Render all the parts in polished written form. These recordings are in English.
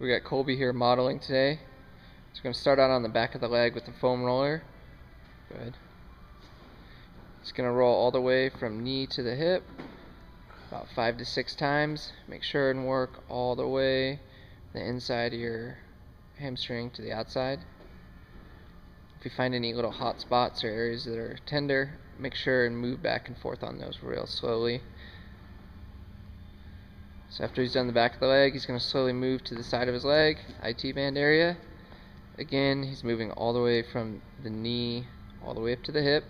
We got Colby here modeling today. So we're going to start out on the back of the leg with the foam roller. Good. He's going to roll all the way from knee to the hip, about 5 to 6 times. Make sure and work all the way the inside of your hamstring to the outside. If you find any little hot spots or areas that are tender, make sure and move back and forth on those real slowly. So after he's done the back of the leg, he's going to slowly move to the side of his leg, IT band area. Again, he's moving all the way from the knee all the way up to the hip.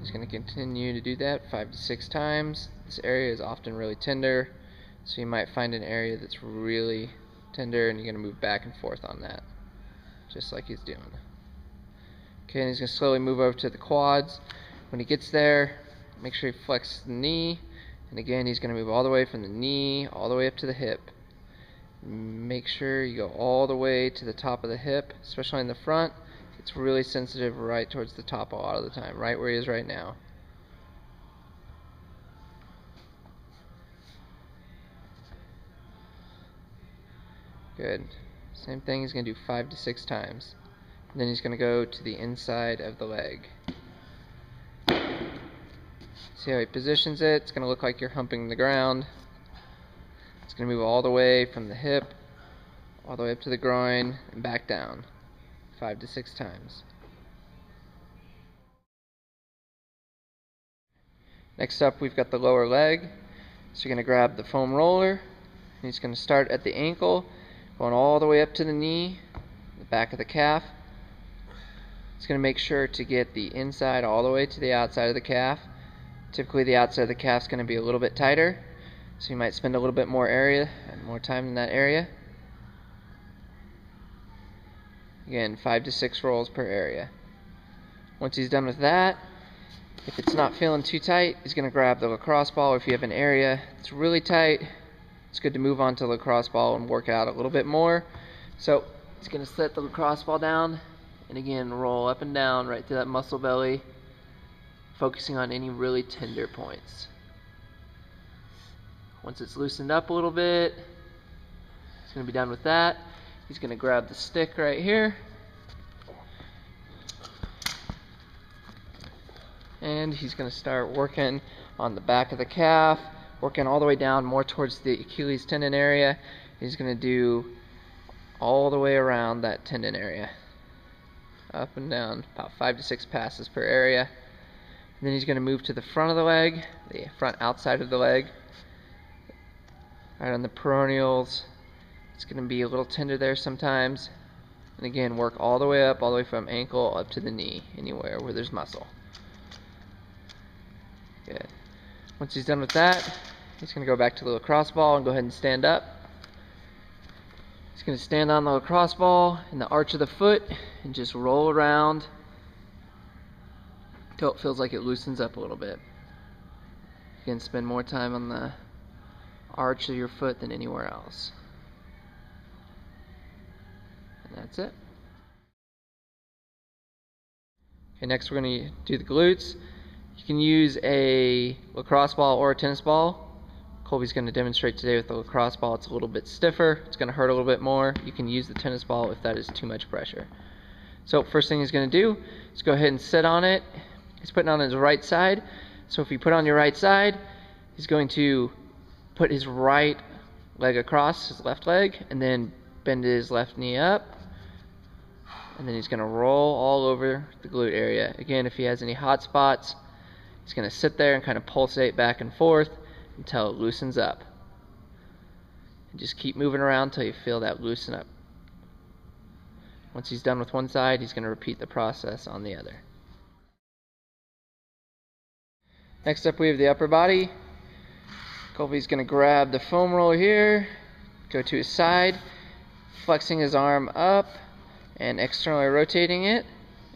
He's going to continue to do that 5 to 6 times. This area is often really tender, so you might find an area that's really tender and you're going to move back and forth on that, just like he's doing. Okay, and he's going to slowly move over to the quads. When he gets there, make sure he flexes the knee, and again he's going to move all the way from the knee all the way up to the hip. Make sure you go all the way to the top of the hip, especially in the front. It's really sensitive right towards the top a lot of the time, right where he is right now. Good. Same thing, he's going to do 5 to 6 times. And then he's going to go to the inside of the leg. See how he positions it? It's going to look like you're humping the ground. It's going to move all the way from the hip, all the way up to the groin, and back down. 5 to 6 times. Next up, we've got the lower leg. So you're going to grab the foam roller, and he's going to start at the ankle, going all the way up to the knee, the back of the calf. It's going to make sure to get the inside all the way to the outside of the calf. Typically the outside of the calf is going to be a little bit tighter, so you might spend a little bit more area and more time in that area. Again, 5 to 6 rolls per area. Once he's done with that, if it's not feeling too tight, he's going to grab the lacrosse ball. If you have an area that's really tight, it's good to move on to the lacrosse ball and work out a little bit more. So he's going to set the lacrosse ball down, and again roll up and down right through that muscle belly, focusing on any really tender points. Once it's loosened up a little bit, he's going to be done with that. He's going to grab the stick right here, and he's going to start working on the back of the calf, working all the way down more towards the Achilles tendon area. He's going to do all the way around that tendon area, up and down, about 5 to 6 passes per area. And then he's going to move to the front of the leg, the front outside of the leg, right on the peroneals. It's going to be a little tender there sometimes. And again, work all the way up, all the way from ankle up to the knee, anywhere where there's muscle. Good. Once he's done with that, he's going to go back to the lacrosse ball and go ahead and stand up. He's going to stand on the lacrosse ball in the arch of the foot and just roll around until it feels like it loosens up a little bit. You can spend more time on the arch of your foot than anywhere else. And that's it. Okay, next we're going to do the glutes. You can use a lacrosse ball or a tennis ball. Colby's going to demonstrate today with the lacrosse ball. It's a little bit stiffer. It's going to hurt a little bit more. You can use the tennis ball if that is too much pressure. So first thing he's going to do is go ahead and sit on it. He's putting on his right side. So if you put on your right side, he's going to put his right leg across his left leg and then bend his left knee up. And then he's going to roll all over the glute area. Again, if he has any hot spots, he's going to sit there and kind of pulsate back and forth until it loosens up. And just keep moving around until you feel that loosen up. Once he's done with one side, he's going to repeat the process on the other. Next up, we have the upper body. Colby's going to grab the foam roller here, go to his side, flexing his arm up and externally rotating it.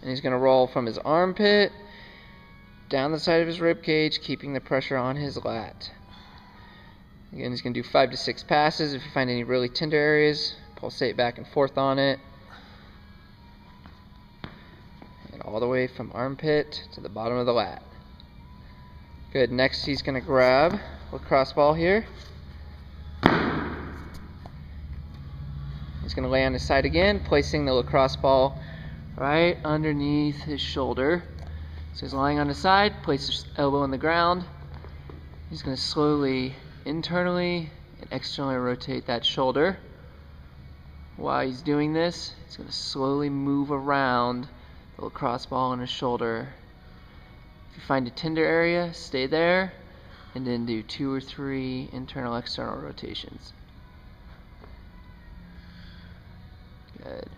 And he's going to roll from his armpit down the side of his rib cage, keeping the pressure on his lat. Again, he's going to do 5 to 6 passes. If you find any really tender areas, pulsate back and forth on it. And all the way from armpit to the bottom of the lat. Good. Next, he's going to grab lacrosse ball here. going to lay on his side again, placing the lacrosse ball right underneath his shoulder. So he's lying on his side, place his elbow on the ground. He's going to slowly internally and externally rotate that shoulder. While he's doing this, he's going to slowly move around the lacrosse ball on his shoulder. If you find a tender area, stay there, and then do 2 or 3 internal external rotations. Good.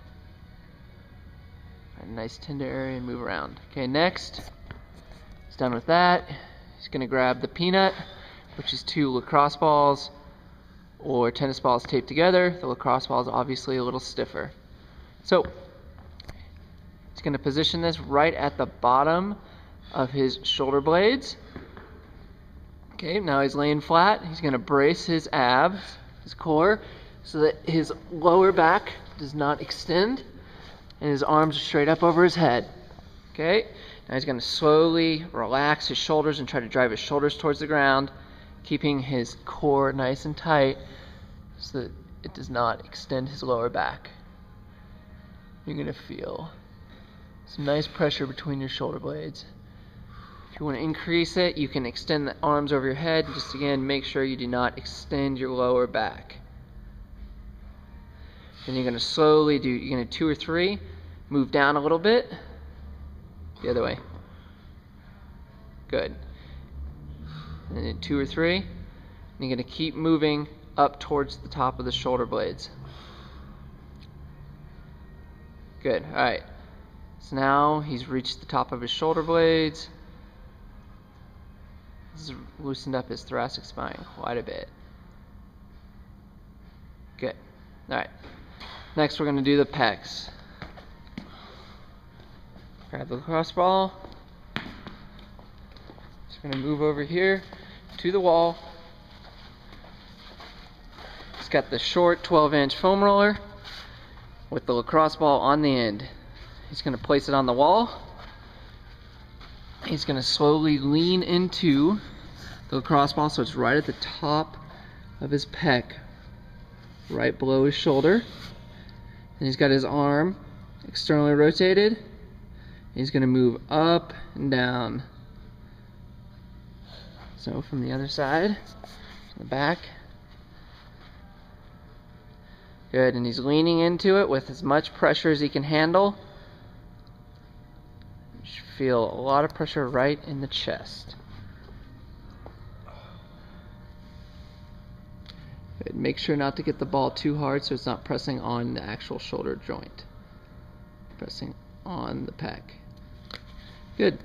Find a nice tender area and move around. Okay, next, he's done with that. He's going to grab the peanut, which is 2 lacrosse balls or tennis balls taped together. The lacrosse ball is obviously a little stiffer. So he's going to position this right at the bottom of his shoulder blades. Okay, now he's laying flat. He's going to brace his abs, his core, so that his lower back does not extend and his arms are straight up over his head. Okay, now he's going to slowly relax his shoulders and try to drive his shoulders towards the ground, keeping his core nice and tight so that it does not extend his lower back. You're going to feel some nice pressure between your shoulder blades. If you want to increase it, you can extend the arms over your head. Just again, make sure you do not extend your lower back. Then you're going to slowly do, you're going to 2 or 3, move down a little bit, the other way. Good. And then 2 or 3, and you're going to keep moving up towards the top of the shoulder blades. Good. Alright. So now he's reached the top of his shoulder blades. He's loosened up his thoracic spine quite a bit. Good. Alright. Next we're going to do the pecs. Grab the lacrosse ball. Just going to move over here to the wall. He's got the short 12-inch foam roller with the lacrosse ball on the end. He's going to place it on the wall. He's going to slowly lean into the lacrosse ball so it's right at the top of his pec, right below his shoulder. And he's got his arm externally rotated. He's going to move up and down. So from the other side, to the back. Good, and he's leaning into it with as much pressure as he can handle. You should feel a lot of pressure right in the chest. Good. Make sure not to get the ball too hard so it's not pressing on the actual shoulder joint. Pressing on the pec. Good.